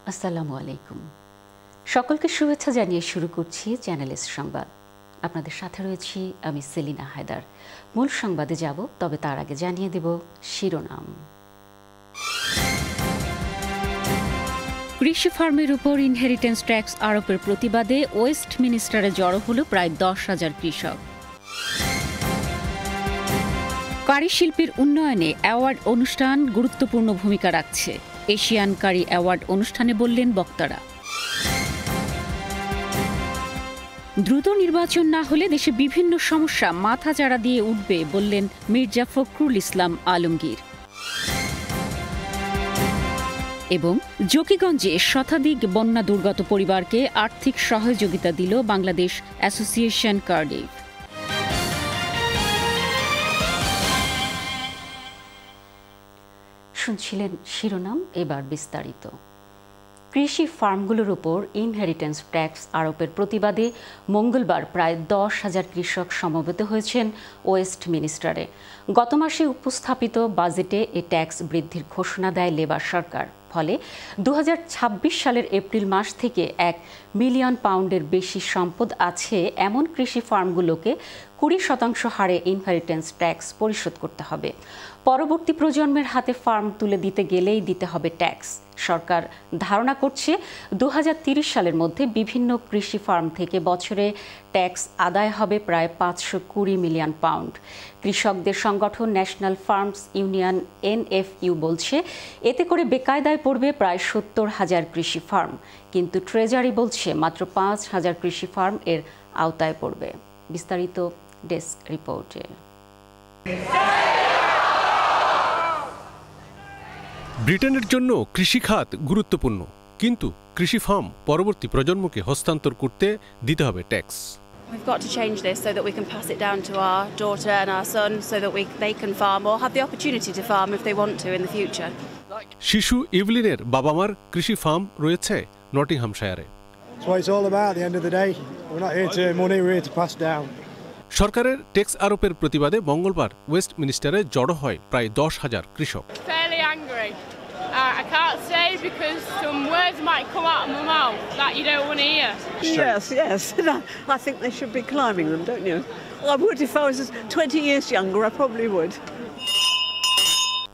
আসসালামু আলাইকুম। সকলকে শুভেচ্ছা জানিয়ে শুরু করছি চ্যানেলস সংবাদ। আপনাদের সাথে রয়েছি আমি সেলিনা হায়দার। মূল সংবাদে যাব, তবে তার আগে জানিয়ে দেব শিরোনাম। কৃষি ফার্মের উপর ইনহেরিটেন্স ট্যাক্স আরোপের প্রতিবাদে ওয়েস্টমিনিস্টারে জড়ো হল প্রায় 10,000 কৃষক। কারিশিল্পীর উন্নয়নে অ্যাওয়ার্ড অনুষ্ঠান গুরুত্বপূর্ণ ভূমিকা রাখছে, এশিয়ান কারি অ্যাওয়ার্ড অনুষ্ঠানে বললেন বক্তারা। দ্রুত নির্বাচন না হলে দেশে বিভিন্ন সমস্যা মাথাচাড়া দিয়ে উঠবে বললেন মির্জা ফখরুল ইসলাম আলমগীর। এবং জকিগঞ্জে শতাধিক বন্যা দুর্গত পরিবারকে আর্থিক সহযোগিতা দিল বাংলাদেশ অ্যাসোসিয়েশন কার্ডিফ। শুনছিলেন শিরোনাম, এবার বিস্তারিত। কৃষি ফার্মগুলোর উপর ইনহেরিটেন্স ট্যাক্স আরোপের প্রতিবাদে মঙ্গলবার প্রায় 10,000 কৃষক সমবেত হয়েছেন ওয়েস্টমিনিস্টারে। গত মাসে উপস্থাপিত বাজেটে এ ট্যাক্স বৃদ্ধির ঘোষণা দেয় লেবার সরকার। ফলে 2026 সালের এপ্রিল মাস থেকে 1 মিলিয়ন পাউন্ডের বেশি সম্পদ আছে এমন কৃষি ফার্মগুলোকে 20% হারে ইনহেরিটেন্স ট্যাক্স পরিশোধ করতে হবে। পরবর্তী প্রজন্মের হাতে ফার্ম তুলে দিতে গেলেই দিতে হবে ট্যাক্স। সরকার ধারণা করছে 2030 সালের মধ্যে বিভিন্ন কৃষি ফার্ম থেকে বছরে ট্যাক্স আদায় হবে প্রায় 520 মিলিয়ন পাউন্ড। কৃষকদের সংগঠন ন্যাশনাল ফার্মস ইউনিয়ন NFU বলছে এতে করে বেকায়দায় পড়বে প্রায় 70,000 কৃষি ফার্ম, কিন্তু ট্রেজারি বলছে মাত্র 5,000 কৃষি ফার্ম এর আওতায় পড়বে। বিস্তারিত ডেস্ক রিপোর্টে। ব্রিটেনের জন্য কৃষি খাত গুরুত্বপূর্ণ, কিন্তু কৃষি ফার্ম পরবর্তী প্রজন্মকে হস্তান্তর করতে দিতে হবে tax. We've got to change this so that we can pass it down to our daughter and our son so that they can farm or have the opportunity to farm if they want to in the future. শিশু ইভলিনের বাবা-মার কৃষি farm রয়েছে নটিংহামশায়ারে। That's what it's all about at the end of the day. We're not here to earn money, we're here to pass down. সরকারের tax আরোপের প্রতিবাদে মঙ্গলবার ওয়েস্টমিনিস্টারে জড়ো হয় প্রায় 10,000 কৃষক। Fairly angry. I can't say because some words might come out of my mouth that you don't want to hear. Yes. I think they should be climbing them, don't you? I would if I was 20 years younger, I probably would.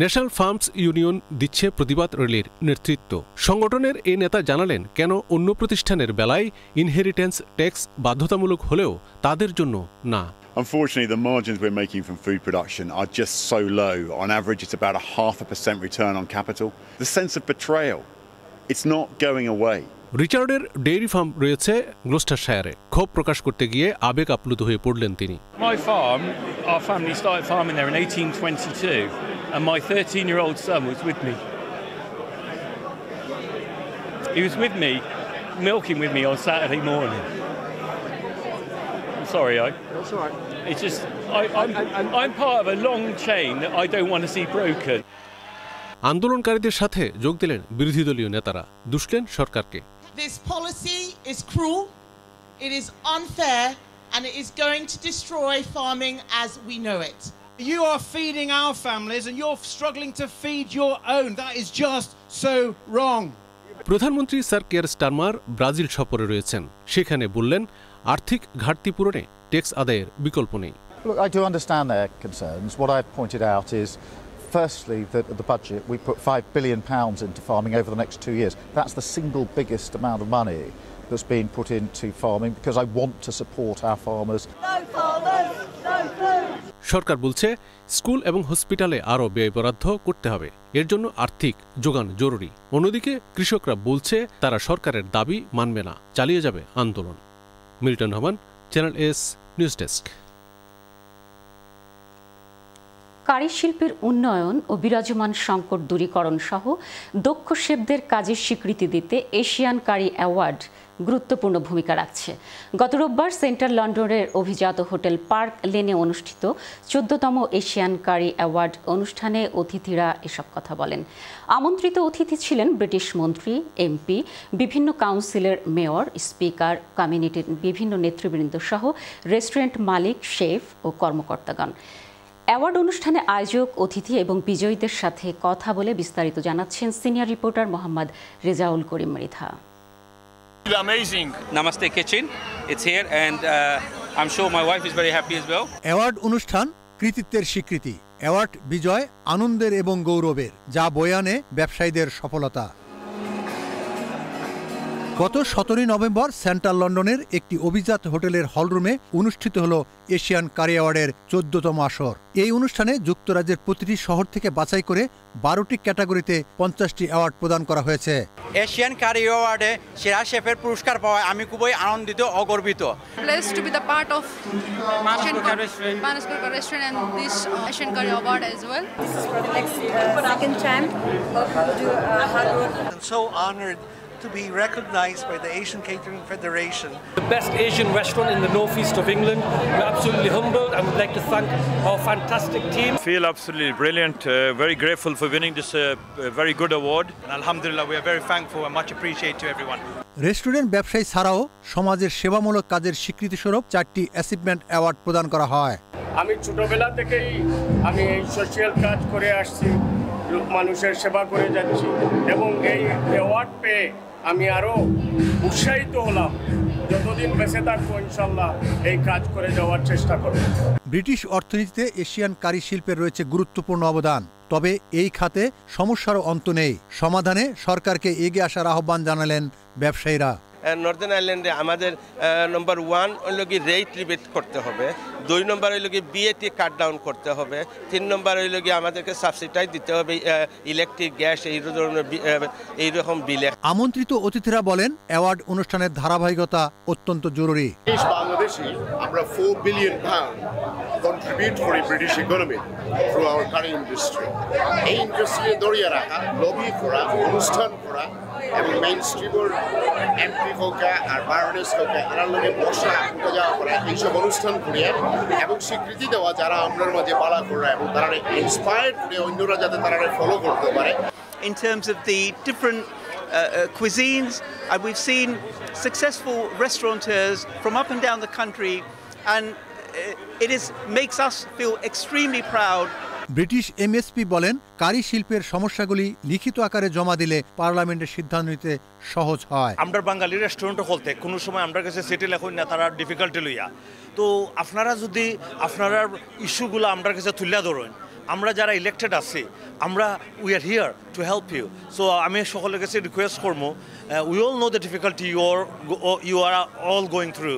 National farms union দিচ্ছে প্রতিবাদ র্যালির নেতৃত্ব। সংগঠনের এই নেতা জানালেন কেন অন্য প্রতিষ্ঠানের বেলায় ইনহেরিটেন্স ট্যাক্স বাধ্যতামূলক হলেও তাদের জন্য না। Unfortunately, the margins we're making from food production are just so low. On average, it's about a 0.5% return on capital. The sense of betrayal, it's not going away. রিচার্ডের ডেইরি ফার্ম রয়েছে গ্লোস্টারশায়ারে। ক্ষোভ প্রকাশ করতে গিয়ে আবেগ আপ্লুত হয়ে পড়লেন তিনি। My farm, our family started farming there in 1822, and my 13-year-old son was with me. He was with me, milking with me on Saturday morning. I'm sorry, That's all right. It's just, I'm part of a long chain that I don't want to see broken. আন্দোলনকারীদের সাথে যোগ দিলেন বিরোধী দলীয় নেতারা, দুষলেন সরকারকে। This policy is cruel, it is unfair, and it is going to destroy farming as we know it. You are feeding our families and you're struggling to feed your own. That is just so wrong. প্রধানমন্ত্রী sir care Starmer Brazil সফরে রয়েছেন। সেখানে বললেন আর্থিক ঘাটতি পূরণে tax আদায়ের বিকল্প নেই। Look, I do understand their concerns. What I've pointed out is firstly, that the budget, we put £5 billion into farming over the next 2 years. That's the single biggest amount of money that's being put into farming because I want to support our farmers. No farmers, no food. সরকার বলছে school এবং হসপিটালে আরও ব্যয় বরাদ্দ করতে হবে, এর জন্য আর্থিক যোগান জরুরি। অন্যদিকে কৃষকরা বলছে তারা সরকারের দাবি মানবে না, চালিয়ে যাবে আন্দোলন। Milton Rahman, channel S news desk. কারিশিল্পের উন্নয়ন ও বিরাজমান সংকট দূরীকরণ সহ দক্ষ শেফদের কাজের স্বীকৃতি দিতে এশিয়ান কারি অ্যাওয়ার্ড গুরুত্বপূর্ণ ভূমিকা রাখছে। গত রোববার সেন্ট্রাল লন্ডনের অভিজাত হোটেল পার্ক লেনে অনুষ্ঠিত 14তম এশিয়ান কারি অ্যাওয়ার্ড অনুষ্ঠানে অতিথিরা এসব কথা বলেন। আমন্ত্রিত অতিথি ছিলেন ব্রিটিশ মন্ত্রী, MP, বিভিন্ন কাউন্সিলের মেয়র, স্পিকার, কমিউনিটির বিভিন্ন নেতৃবৃন্দ সহ রেস্টুরেন্ট মালিক, শেফ ও কর্মকর্তাগণ। অ্যাওয়ার্ড অনুষ্ঠানে আয়োজক, অতিথি এবং বিজয়ীদের সাথে কথা বলে বিস্তারিত জানাচ্ছেন senior reporter Mohammad Rezaul Karim Mridha. Amazing. Namaste Kitchen. It's here and I'm sure my wife is very happy as well. Award অনুষ্ঠান কৃতিত্বের স্বীকৃতি। অ্যাওয়ার্ড বিজয় আনন্দের এবং গৌরবের, যা বয়ে আনে ব্যবসায়ীদের সফলতা। গত 17 নভেম্বর সেন্ট্রাল লন্ডনের একটি অভিজাত হোটেলের হলরুমে অনুষ্ঠিত হল এশিয়ান কারি অ্যাওয়ার্ডের 14তম আসর। এই অনুষ্ঠানে যুক্তরাজ্যের প্রতিটি শহর থেকে বাছাই করে 12টি ক্যাটাগরিতে 50টি অ্যাওয়ার্ড প্রদান করা হয়েছে। এশিয়ান কারি অ্যাওয়ার্ডে সেরা শেফের পুরস্কার পাওয়ায় আমি খুবই আনন্দিত ও গর্বিত। Blessed to be the part of Manaskarka restaurant and this Asian Curry Award as well. This is for the next second time. Hope you do hard work. I'm so honored to be recognized by the Asian Catering Federation. The best Asian restaurant in the northeast of England. We're absolutely humbled and would like to thank our fantastic team. I feel absolutely brilliant, very grateful for winning this very good award. And alhamdulillah, we are very thankful and much appreciated to everyone. Restaurant ব্যবসায়ী ছাড়াও সমাজের সেবামূলক কাজের স্বীকৃতিস্বরূপ 4টি achievement award প্রদান করা হয়। আমি ছোটবেলা থেকেই আমি এই সোশ্যাল কাজ করে আসছি, মানুষের সেবা করে যাচ্ছি এবং এই অ্যাওয়ার্ড পেয়ে আমি আরো উৎসাহিত হলাম। যতদিন বেঁচে থাকবো ইনশাল্লাহ এই কাজ করে যাওয়ার চেষ্টা করব। ব্রিটিশ অর্থনীতিতে এশিয়ান কারি শিল্পের রয়েছে গুরুত্বপূর্ণ অবদান, তবে এই খাতে সমস্যারও অন্ত নেই। সমাধানে সরকারকে এগিয়ে আসার আহ্বান জানালেন ব্যবসায়ীরা। নর্দার্ন আইল্যান্ডে আমাদের নম্বর 1 হইল কি রেট লিমিট করতে হবে, 2 নম্বর হইল কি বিএটি কাট ডাউন করতে হবে, 3 নম্বর হইল কি আমাদেরকে সাবসিডাইজ দিতে হবে ইলেকট্রিক গ্যাস এইরকম বিলে। আমন্ত্রিত অতিথিরা বলেন অ্যাওয়ার্ড অনুষ্ঠানের ধারাবাহিকতা অত্যন্ত জরুরি। বাংলাদেশে আমরা 4 বিলিয়ন পাউন্ড কন্ট্রিবিউট করি British economy through our curry industry. এই ইন্ডাস্ট্রিকে ধরিয়ে রাখা, লবি করা, অনুষ্ঠান করা এবং মেইন স্ট্রিমের এমপি হোকা আর বারোনেস হোকা এরা লোকে বসা যাওয়া করা, এইসব অনুষ্ঠান করিয়া এবং স্বীকৃতি দেওয়া যারা আমরার মাঝে পালা করা এবং তারা ইন্সপায়ার্ড করে অন্যরা যাতে তারা ফলো করতে পারে। In terms of the different cuisines, we've seen successful restaurateurs from up and down the country, and it makes us feel extremely proud. British MSP বলেন কারি শিল্পের সমস্যাগুলি লিখিত আকারে জমা দিলে পার্লামেন্টের সিদ্ধান্ত নিতে সহজ হয়। আমরা বাঙালি রেস্টুরেন্টও খুলতে কোনো সময় আমরা কাছে সেটেল এখন না, তারা ডিফিকাল্টি লইয়া। তো আপনারা যদি আপনারা ইস্যুগুলো আমরা কাছে তুলে ধরেন, আমরা যারা ইলেক্টেড আছি আমরা we are here to help you. So আমি সকলের কাছে রিকোয়েস্ট করবো, we all know the difficulty you are all going through.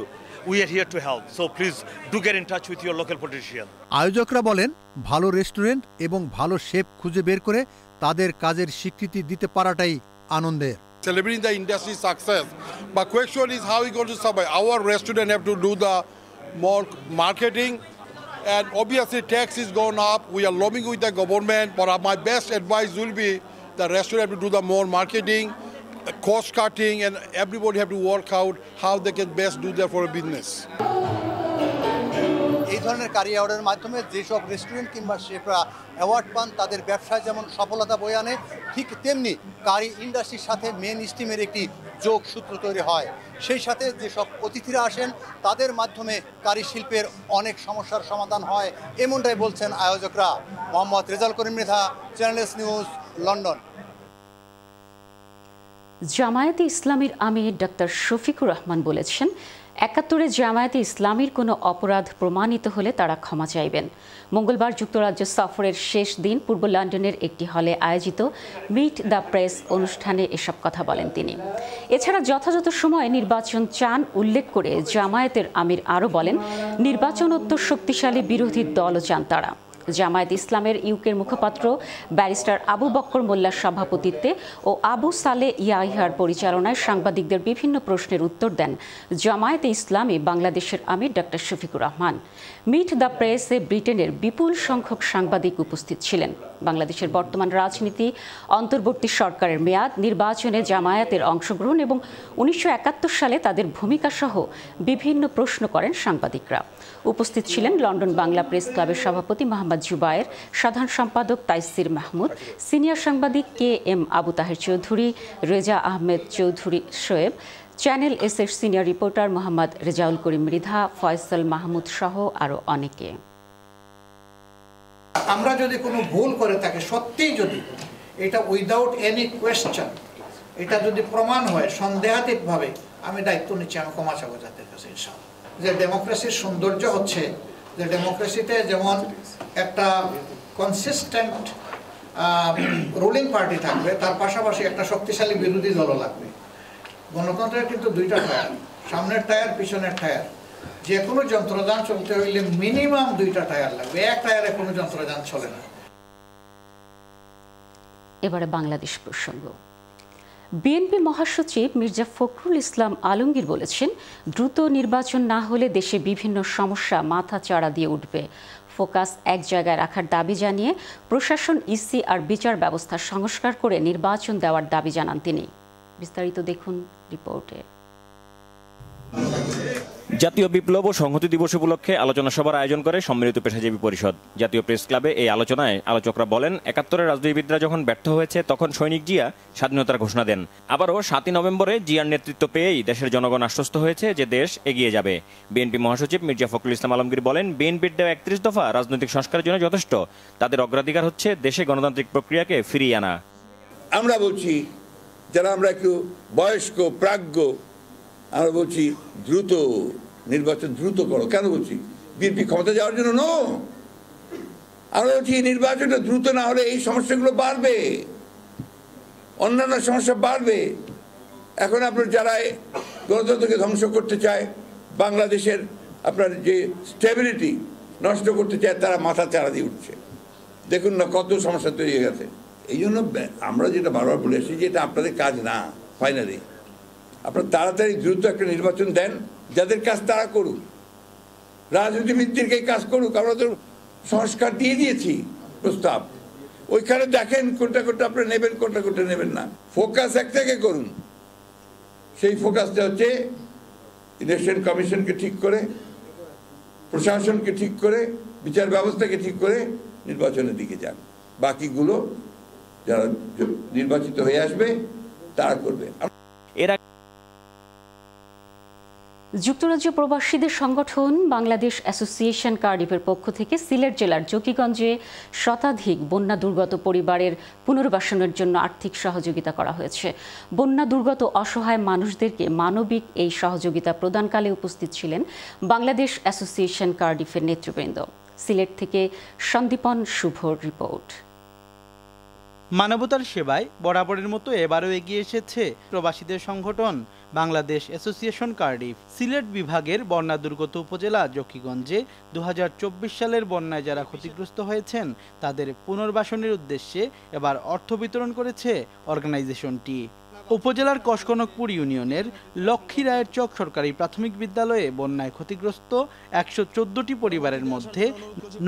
We are here to help. So please do get in touch with your local politician. আয়োজকরা বলেন ভালো restaurant এবং ভালো chef খুঁজে বের করে তাদের কাজের স্বীকৃতি দিতে পারাটাই আনন্দের। Celebrating the industry success, but question is how we going to survive. Our restaurant have to do the more marketing, and obviously tax is going up. We are lobbying with the government, but my best advice will be the restaurant have to do the more marketing, cost cutting, and everybody have to work out how they can best do that for a business. এই ধরনের কারি অ্যাওয়ার্ডের মাধ্যমে যেসব restaurant কিংবা শেফরা award পান তাদের ব্যবসায় যেমন সফলতা বয়ে আনে, ঠিক তেমনি কারি ইন্ডাস্ট্রির সাথে মেন স্ট্রিমের একটি যোগসূত্র তৈরি হয়। সেই সাথে যেসব অতিথিরা আসেন তাদের মাধ্যমে কারি শিল্পের অনেক সমস্যার সমাধান হয়, এমনটাই বলছেন আয়োজকরা। Mohammad Rezaul Karim Mridha, channel S news, London. Jamaat-e ইসলামীর আমির ডক্টর শফিকুর রহমান বলেছেন ৭১-এ জামায়াতে ইসলামীর কোনো অপরাধ প্রমাণিত হলে তারা ক্ষমা চাইবেন। মঙ্গলবার যুক্তরাজ্য সফরের শেষ দিন পূর্ব লন্ডনের একটি হলে আয়োজিত মিট দ্য প্রেস অনুষ্ঠানে এসব কথা বলেন তিনি। এছাড়া যথাযথ সময়ে নির্বাচন চান উল্লেখ করে জামায়াতের আমির আরও বলেন নির্বাচনোত্তর শক্তিশালী বিরোধী দলও চান তারা। জামায়াত ইসলামের ইউকের মুখপাত্র ব্যারিস্টার আবু বক্কর মোল্লার সভাপতিত্বে ও আবু সালে ইয়াহিয়ার পরিচালনায় সাংবাদিকদের বিভিন্ন প্রশ্নের উত্তর দেন জামায়াতে ইসলামী বাংলাদেশের আমির doctor Shafiqur Rahman. Meet the প্রেসে ব্রিটেনের বিপুল সংখ্যক সাংবাদিক উপস্থিত ছিলেন। বাংলাদেশের বর্তমান রাজনীতি, অন্তর্বর্তী সরকারের মেয়াদ, নির্বাচনে জামায়াতের অংশগ্রহণ এবং ১৯৭১ সালে তাদের ভূমিকা সহ বিভিন্ন প্রশ্ন করেন সাংবাদিকরা। উপস্থিত ছিলেন লন্ডন বাংলা প্রেস ক্লাবের সভাপতি মোহাম্মদ জুবায়ের, সাধারণ সম্পাদক তাইসির মাহমুদ, সিনিয়র সাংবাদিক KM আবু তাহের চৌধুরী, রেজা আহমেদ চৌধুরী শোয়েব, চ্যানেল এস-এর সিনিয়র রিপোর্টার মোহাম্মদ রেজাউল করিম মৃধা, ফয়সাল মাহমুদ সহ আরও অনেকে। আমরা যদি কোনো ভুল করে থাকি, সত্যিই যদি এটা উইদাউট এনি কোয়েশ্চেন এটা যদি প্রমাণ হয় সন্দেহাতীতভাবে, আমি দায়িত্ব নিচ্ছি, আমি ক্ষমা চাবো জাতির কাছে ইনশাআল্লাহ। যে ডেমোক্রেসির সৌন্দর্য হচ্ছে যে ডেমোক্রেসিতে যেমন একটা কনসিস্টেন্ট রুলিং পার্টি থাকবে, তার পাশাপাশি একটা শক্তিশালী বিরোধী দলও লাগবে। গণতন্ত্রের কিন্তু দুইটা টায়ার, সামনের টায়ার পিছনের টায়ার। যে কোনো যন্ত্রযান চলতে হইলে মিনিমাম দুইটা টায়ার লাগবে, এক টায়ারে কোনো যন্ত্রযান চলে না। এবারে বাংলাদেশ প্রসঙ্গ। বিএনপি মহাসচিব মির্জা ফখরুল ইসলাম আলমগীর বলেছেন, দ্রুত নির্বাচন না হলে দেশে বিভিন্ন সমস্যা মাথা চাড়া দিয়ে উঠবে। ফোকাস এক জায়গায় রাখার দাবি জানিয়ে প্রশাসন, ইসি আর বিচার ব্যবস্থা সংস্কার করে নির্বাচন দেওয়ার দাবি জানান তিনি। বিস্তারিত দেখুন রিপোর্টে। জাতীয় বিপ্লব ও সংহতি দিবস উপলক্ষে আলোচনা সভার আয়োজন করে সম্মিলিত পেশাজীবী পরিষদ। জাতীয় প্রেস ক্লাবে এই আলোচনায় আলোচকরা বলেন, ৭১-এর রাজনীতিবিদরা যখন ব্যর্থ হয়েছে তখন সৈনিক জিয়া স্বাধীনতার ঘোষণা দেন। আবারও ৭ই নভেম্বরে জিয়ার নেতৃত্ব পেয়েই দেশের জনগণ আশ্বস্ত হয়েছে যে দেশ এগিয়ে যাবে। বিএনপি মহাসচিব মির্জা ফখরুল ইসলাম আলমগীর বলেন, বিএনপির দেওয়া ৩১ দফা রাজনৈতিক সংস্কারের জন্য যথেষ্ট। তাদের অগ্রাধিকার হচ্ছে দেশে গণতান্ত্রিক প্রক্রিয়াকে ফিরিয়ে আনা। আমরা বলছি যারা আমরা একটু বয়স্ক প্রাজ্ঞ, আমরা বলছি দ্রুত নির্বাচন দ্রুত করো। কেন বলছি? বিএনপি ক্ষমতা যাওয়ার জন্য নো। আমরা বলছি নির্বাচনটা দ্রুত না হলে এই সমস্যাগুলো বাড়বে, অন্যান্য সমস্যা বাড়বে। এখন আপনার যারা গণতন্ত্রকে ধ্বংস করতে চায়, বাংলাদেশের আপনার যে স্টেবিলিটি নষ্ট করতে চায়, তারা মাথা চাড়া দিয়ে উঠছে। দেখুন না কত সমস্যা তৈরি হয়ে গেছে। এই জন্য আমরা যেটা বারবার বলে আসছি যে এটা আপনাদের কাজ না। ফাইনালি আপনার তাড়াতাড়ি দ্রুত একটা নির্বাচন দেন, যাদের কাজ তারা করুক, রাজনীতিবিদদেরকে কাজ করুক। আমরা তো সংস্কার দিয়ে দিয়েছি প্রস্তাব, ওইখানে দেখেন কোনটা কোনটা আপনারা নেবেন, কোনটা কোনটা নেবেন না। ফোকাস এক থেকে করুন। সেই ফোকাসটা হচ্ছে ইলেকশন কমিশনকে ঠিক করে, প্রশাসনকে ঠিক করে, বিচার ব্যবস্থাকে ঠিক করে নির্বাচনের দিকে যান। বাকিগুলো যারা নির্বাচিত হয়ে আসবে তারা করবে। যুক্তরাজ্য প্রবাসীদের সংগঠন বাংলাদেশ অ্যাসোসিয়েশন কার্ডিফের পক্ষ থেকে সিলেট জেলার জকিগঞ্জে শতাধিক বন্যা দুর্গত পরিবারের পুনর্বাসনের জন্য আর্থিক সহযোগিতা করা হয়েছে। বন্যা দুর্গত অসহায় মানুষদেরকে মানবিক এই সহযোগিতা প্রদানকালে উপস্থিত ছিলেন বাংলাদেশ অ্যাসোসিয়েশন কার্ডিফের নেতৃবৃন্দ। সিলেট থেকে সন্দীপন শুভর রিপোর্ট। মানবতার সেবায় বরাবরের মতো এবারও এগিয়ে এসেছে প্রবাসীদের সংগঠন বাংলাদেশ অ্যাসোসিয়েশন কার্ডিফ। সিলেট বিভাগের বন্যা দুর্গত উপজেলা জকিগঞ্জে ২০২৪ সালের বন্যায় যারা ক্ষতিগ্রস্ত হয়েছেন তাদের পুনর্বাসনের উদ্দেশ্যে এবার অর্থ বিতরণ করেছে অর্গানাইজেশনটি। উপজেলার কসকনকপুর ইউনিয়নের লক্ষ্মী রায়ের চক সরকারি প্রাথমিক বিদ্যালয়ে বন্যায় ক্ষতিগ্রস্ত ১১৪টি পরিবারের মধ্যে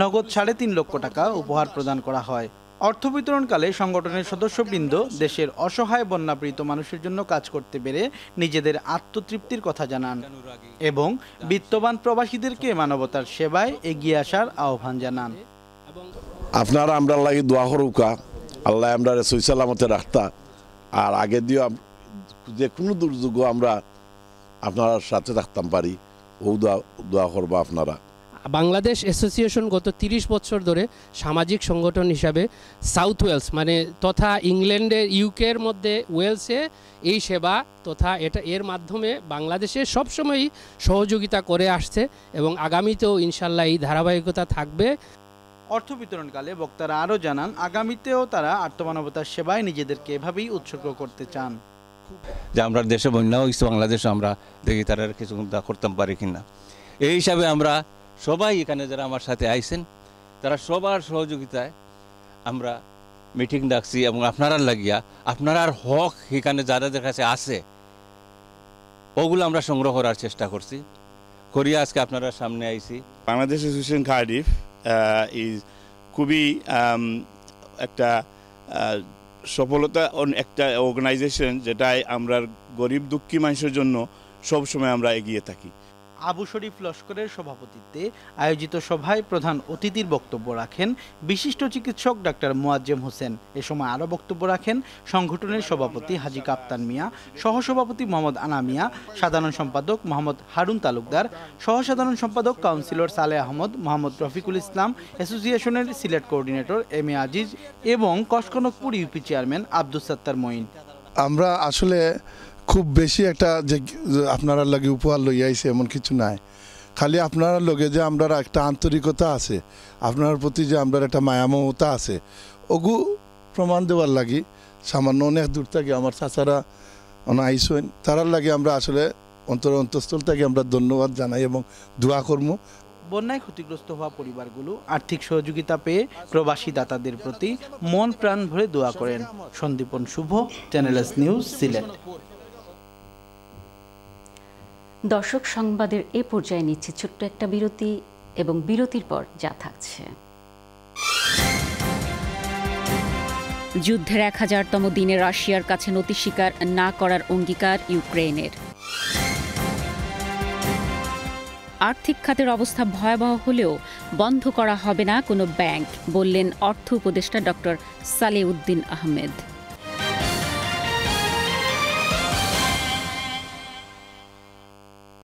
নগদ ৩.৫ লক্ষ টাকা উপহার প্রদান করা হয়। অর্থ বিতরণকালে সংগঠনের সদস্যবৃন্দ দেশের অসহায় বন্যাপীড়িত মানুষের জন্য কাজ করতে পেরে নিজেদের আত্মতৃপ্তির কথা জানান এবং বিত্তবান প্রবাসীদেরকে মানবতার সেবায় এগিয়ে আসার আহ্বান জানান। আপনারা আমরা লাগে দোয়া করুকা, আল্লাহ আমরা সই সালামতে রাখতা, আর আগে দিয়ে যে কোনো দুর্যোগ আমরা আপনার সাথে রাখতাম পারি, ও দোয়া করবা আপনারা। বাংলাদেশ অ্যাসোসিয়েশন গত ৩০ বছর ধরে সামাজিক সংগঠন হিসাবে সাউথ ওয়েলস তথা ইংল্যান্ডের ইউকের মধ্যে ওয়েলসে এই সেবা তথা এর মাধ্যমে বাংলাদেশে সবসময়ই সহযোগিতা করে আসছে এবং আগামীতেও ইনশাল্লাহ এই ধারাবাহিকতা থাকবে। অর্থ বিতরণকালে বক্তারা আরও জানান, আগামীতেও তারা আত্মমানবতার সেবায় নিজেদেরকে এভাবেই উৎসর্গ করতে চান। যে আমরা দেশে বন্যা হয়েছে, বাংলাদেশে আমরা দেখি তারা কিছু করতে পারি কিনা। এই হিসাবে আমরা সবাই এখানে যারা আমার সাথে আইছেন তারা সবার সহযোগিতায় আমরা মিটিং ডাকছি এবং আপনারা লাগিয়া আপনার হক এখানে যাদের কাছে আছে ওগুলো আমরা সংগ্রহ করার চেষ্টা করছি, করিয়া আজকে আপনারা সামনে আইছি। বাংলাদেশ অ্যাসোসিয়েশন কার্ডিফ ইজ খুবই একটা সফলতা একটা অর্গানাইজেশন, যেটাই আমরা গরিব দুঃখী মানুষের জন্য সবসময় আমরা এগিয়ে থাকি। আবু শরীফ লস্করের সভাপতিত্বে আয়োজিত সভায় প্রধান অতিথির বক্তব্য রাখেন বিশিষ্ট চিকিৎসক ডাক্তার মোয়াজ্জেম হোসেন। এ সময় আরও বক্তব্য রাখেন সংগঠনের সভাপতি হাজী কাপ্তান মিয়া, সহসভাপতি মোহাম্মদ আনা মিয়া, সাধারণ সম্পাদক মোহাম্মদ হারুন তালুকদার, সহসাধারণ সম্পাদক কাউন্সিলর সালেহ আহমদ, মোহাম্মদ রফিকুল ইসলাম, অ্যাসোসিয়েশনের Sylhet coordinator M A Aziz এবং কসকনকপুর ইউপি চেয়ারম্যান আব্দুস সাত্তার মঈন। আমরা আসলে খুব বেশি একটা যে আপনারা লাগে উপহার লই আইছে এমন কিছু নাই, খালি আপনারা লগে যে আমরা একটা আন্তরিকতা আছে, আপনার প্রতি যে আমরা একটা মায়ামমতা আছে, ওগু প্রমাণ দেওয়ার লাগি সামান্য অনেক দূর থেকে আমার চাচারা আইসেন, তারার লাগে আমরা আসলে অন্তঃস্থল থেকে আমরা ধন্যবাদ জানাই এবং দোয়া করবো। বন্যায় ক্ষতিগ্রস্ত হওয়া পরিবারগুলো আর্থিক সহযোগিতা পেয়ে প্রবাসী দাতাদের প্রতি মন প্রাণ ভরে দোয়া করেন। সন্দীপন শুভ, চ্যানেল এস নিউজ, সিলেট। দর্শক, সংবাদের এ পর্যায়ে নিচ্ছে ছোট্ট একটা বিরতি এবং বিরতির পর যা থাকছে। যুদ্ধের 1000তম দিনে রাশিয়ার কাছে নতি স্বীকার না করার অঙ্গীকার ইউক্রেনের। আর্থিক খাতের অবস্থা ভয়াবহ হলেও বন্ধ করা হবে না কোনো ব্যাংক, বললেন অর্থ উপদেষ্টা ডক্টর সালেউদ্দিন আহমেদ।